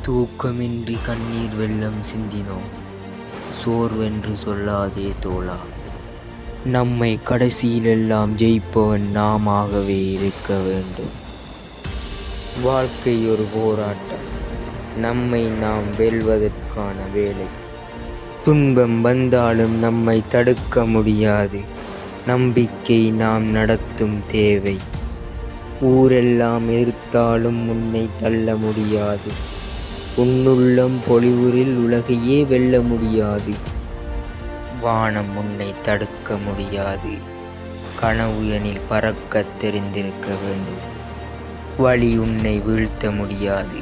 தூக்கமின்றி கண்ணீர் வெள்ளம் சிந்தினோம், சோர்வென்று சொல்லாதே தோழா. நம்மை கடைசியிலெல்லாம் ஜெயிப்பவன் நாமாகவே இருக்க வேண்டும். வாழ்க்கை ஒரு போராட்டம், நம்மை நாம் வெல்வதற்கான வேலை. துன்பம் வந்தாலும் நம்மை தடுக்க முடியாது, நம்பிக்கை நாம் நடத்தும் தேவை. ஊரெல்லாம் எதிர்த்தாலும் உன்னை தள்ள முடியாது, உன்னுள்ளம் பொலிவுறில் உலகையே வெல்ல முடியாது. வானம் உன்னை தடுக்க முடியாது, கனவு எனில் பறக்கத் தெரிந்திருக்க வேண்டும். வழி உன்னை வீழ்த்த முடியாது,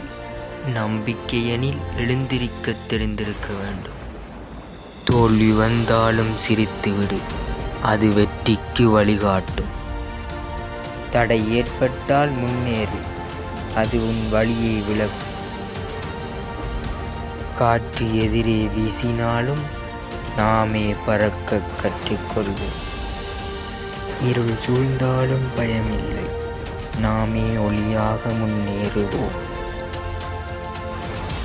நம்பிக்கையெனில் எழுந்திருக்கத் தெரிந்திருக்க வேண்டும். தோல்வி வந்தாலும் சிரித்துவிடு, அது வெற்றிக்கு வழிகாட்டும். தடை ஏற்பட்டால் முன்னேறு, அது உன் வழியை விலக்கும். காற்று எதிரே வீசினாலும் நாமே பறக்க கற்றுக்கொள்வோம். இருள் சூழ்ந்தாலும் பயமில்லை, நாமே ஒளியாக முன்னேறுவோம்.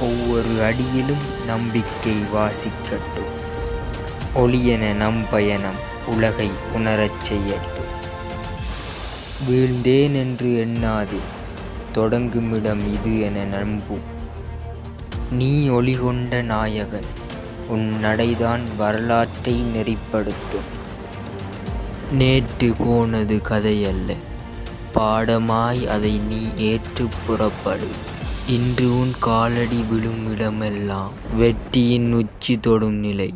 ஒவ்வொரு அடியிலும் நம்பிக்கை வாசிக்கட்டும், ஒளியென நம் பயணம் உலகை உணரச் செய்யட்டும். வீழ்ந்தேன் என்று எண்ணாது, தொடங்குமிடம் இது என நம்பும். நீ ஒளி கொண்ட நாயகன், உன் நடைதான் வரலாற்றை நெறிப்படுத்தும். நேற்று போனது கதையல்ல, பாடமாய் அதை நீ ஏற்று புறப்படு. இன்று உன் காலடி விழும் இடமெல்லாம் வெற்றியின் உச்சி தொடும் நிலை.